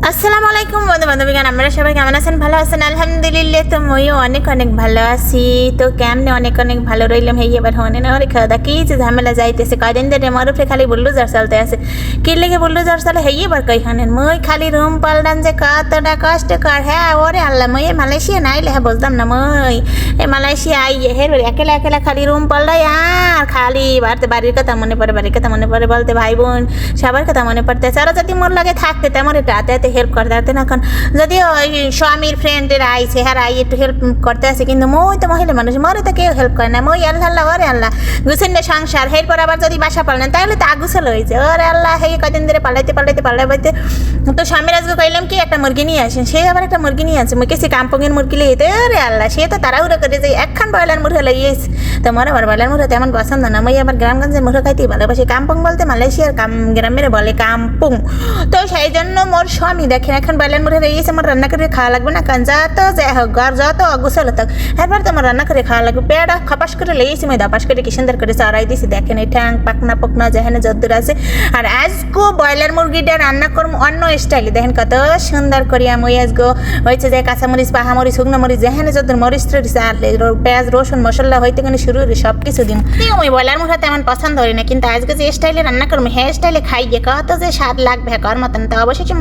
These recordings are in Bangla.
আসসালামু আলাইকুম বন্ধু বান্ধবীগণ, আমরা সবাই কেমন আছেন? ভালো আছেন? আলহামদুলিল্লাহ। তো মইও অনেক অনেক ভালো আছি। তো কেমনে অনেক অনেক ভালো রইলাম। হেই এবার হনে না খাওয়া দা কি যে ঝামেলা যাইতেছে কয়দিন ধরে মরুফে খালি বুল্ডোজার চলতে আছে। কি লেগে বুল্ডোজার চলে হেই এবার কই হানেন মই খালি রুম পাল্টান যে কতটা কষ্টকর। হ্যাঁ ওরে আল্লাহ, মই মালয়েশিয়া নাইলে হ্যাঁ বুঝতাম না। মই মালয়েশিয়া আইয়ে হের একেলা একেলা খালি রুম পাল্টাই আর খালি বাড়ির কথা মনে পড়ে, বাড়ির কথা মনে পড়ে বলতে ভাই বোন সবার কথা মনে পড়তেছে। আর যদি মোর লাগে থাকতে তেমন একটু হাতে হাতে হেল্প করতে পারতেন। এখন যদিও ওই স্বামীর ফ্রেন্ডের আইছে হ্যাঁ আই একটু হেল্প করতে আছে, কিন্তু মই তো মহিলা মানুষ, মরে তো কেউ হেল্প করে না। মই আল্লাহ ওরে আল্লাহ গুছেন না সংসার। এরপর আবার যদি বাসা পালনেন তাহলে তো আগুছাল হয়েছে। ওরে আল্লাহ হে কদিন ধরে পাল্লাইতে তো স্বামীর আজকে কইলাম কি একটা মুরগি নিয়ে আসেন, সে আবার একটা মুরগি নিয়ে আসে। মুই কেছি কাম্পংয়ের মুরগি লিয়ে ওরে আল্লাহ সে তো তাড়াহুড়ো করে যে একখান ব্রয়লার মুরগি লইয়েছে। তো মর আবার ব্রয়লার মুরগি তেমন পছন্দ না। মই আবার গ্রামগঞ্জের মুরগি খাইতেই ভালোবাসি। কাম্পং বলতে মালয়েশিয়ার গ্রামের বলে কাম্পুং। তো সেই জন্য মোর স্বামী দেখেন এখন ব্রয়লার মুরগি লইয়েছে, আমার রান্না করে খাওয়া লাগবে না। কারণ যত যাই হোক ঘর যত অগুছল থাক এবার তো আমার রান্না করে খাওয়া লাগবে। পেয়ারা খপাস করে লইয়েছি, মই দাপাস করে কি সুন্দর করে চড়াই দিয়েছি। দেখেন এই ঠ্যাং পাকনা যেখানে যদ্দুর আছে। আর আজগো ব্রয়লার মুরগিটা রান্না করবো অন্য স্টাইলে। দেখেন কত সুন্দর করিয়া মই আজগো হয়েছে যে কাঁচামরিচ পাহামরিচ শুকনো মরিচ যেখানে যদ্দুর মরিচ টরিচ আর পেঁয়াজ রসুন মশলা হইতে গেলে শুরু সব কিছু দিন। ওই ব্রয়লার মুরগি তেমন পছন্দ করি না, কিন্তু আজকে যে স্টাইলে রান্না করবো হ্যাঁ স্টাইলে খাইয়ে কত যে স্বাদ লাগবে কর মতন। তো অবশ্যই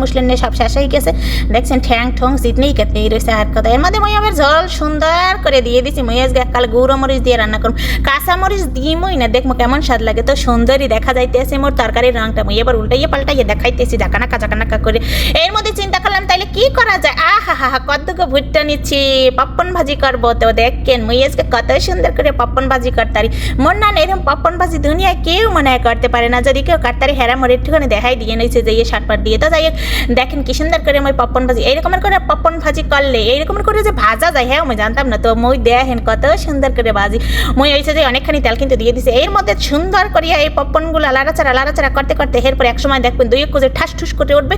মুসলিম সব শেষ হয়ে গেছে। দেখছেন ঠ্যাং ঠং জিতনেই কেটেই রয়েছে। আর কথা এর মধ্যে মই আবার জল সুন্দর করে দিয়ে দিছি। মই আজকে এককাল গুঁড়ো মরিচ দিয়ে রান্না করবো, কাঁচা মরিচ দিমই না। দেখবো কেমন স্বাদ লাগে। তো সুন্দরই দেখা যাইতেছে মোর তরকারির রংটা। মই এবার উল্টাইয়ে পাল্টাইয়ে দেখাইতেছি জাকানাকা করে। এর মধ্যে চিন্তা করলাম তাইলে কি করা যায়। হা কতটুকু ভুট্টা নিচ্ছি, পপ্পন ভাজি করবো। তো দেখেন মই আজকে কত সুন্দর করে পপ্পন ভাজি করতারি। মোর না এরকম পপ্পন ভাজি দুনিয়ায় কেউ মনে হয় করতে পারে না। যদি কেউ কাটতারি হেরা মোর একটুখানি দেখাই দিয়ে নিয়েছে যে শাটপাট দিয়ে। তো যাই হোক দেখেন কি সুন্দর করে মই পপ্পন ভাজি এইরকমের করে পপ্পন ভাজি করলে এইরকমের করে যে ভাজা যায় হ্যাঁ মই জানতাম না। তো মই দেখেন কত সুন্দর করে ভাজি। মই হয়েছে যে অনেকখানি তেল কিন্তু দিয়ে দিছে। এর মধ্যে সুন্দর করিয়া এই পপ্পনগুলো লাড়াচাড়া করতে এরপর এক সময় দেখবেন দুই কুজে ঠাস ঠুস করে উঠবে।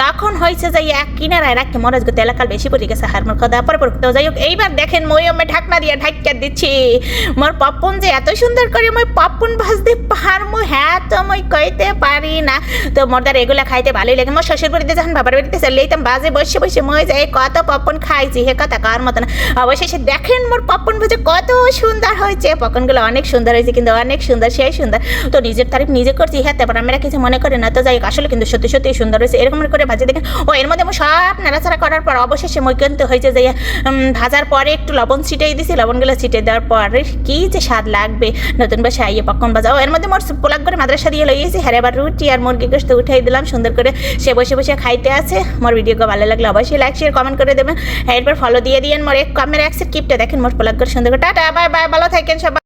তখন হয়েছে যে এক কিনারায় রাখতে মরাজ গো তেলাকাল বেশি পড়ে গেছে হার মোর খাওয়া পরে তো যাই হোক এইবার দেখেন মই আমি ঢাকনা দিয়ে ঢাকিয়ে দিচ্ছি। মোর পপ্পন যে এত সুন্দর করে মই পপ্পন ভাজতে পারমু হ্যাঁ তো মই কইতে পারি না। তো মোরদার এগুলা খাইতে ভালোই লাগে। মোর শ্বশুর বাড়িতে যখন বাবার বাড়িতে চলে যেতাম বাজে বসে মই যাই কত পপ্পন খাইছি হে কথা কার মতো না। অবশেষে দেখেন মোর পপ্পন ভাজা কত সুন্দর হয়েছে। পপকনগুলো অনেক সুন্দর হয়েছে, কিন্তু অনেক সুন্দর সেই সুন্দর। তো নিজের তারিফ নিজে করছি হ্যাঁ, তারপর আমরা কিছু মনে করি না। তো যাই আসলে কিন্তু সত্যি সুন্দর হয়েছে। এরকম করে ভাজি দেখেন। ও এর মধ্যে মই সব নাড়াচাড়া করার পর অবশেষে মই কিন্তু হয়েছে যে ভাজার পরে একটু লবণ ছিটাই দিছি। লবণগুলো ছিটে দেওয়ার পরে কি যে স্বাদ লাগবে নতুন বাসায় আইয়ে পপকন ভাজা। ও এর মধ্যে মোর পোলাক করে মাদ্রাসা দিয়ে লইয়েছি। হ্যাঁ এবার রুটি আর মুরগি গোশত উঠাই দিলাম সুন্দর করে। সে বসে খাইতে আছে। মোর ভিডিওকে ভালো লাগলে অবশ্যই লাইক শেয়ার কমেন্ট করে দেবেন। হ্যাঁ এরপর ফলো দিয়ে দিয়েন মোর এক কমের অ্যাক্সের কিপটা দেখেন মোর পোলাক করে সুন্দর করে। টাটা বাই বাই, ভালো থাকেন সবাই।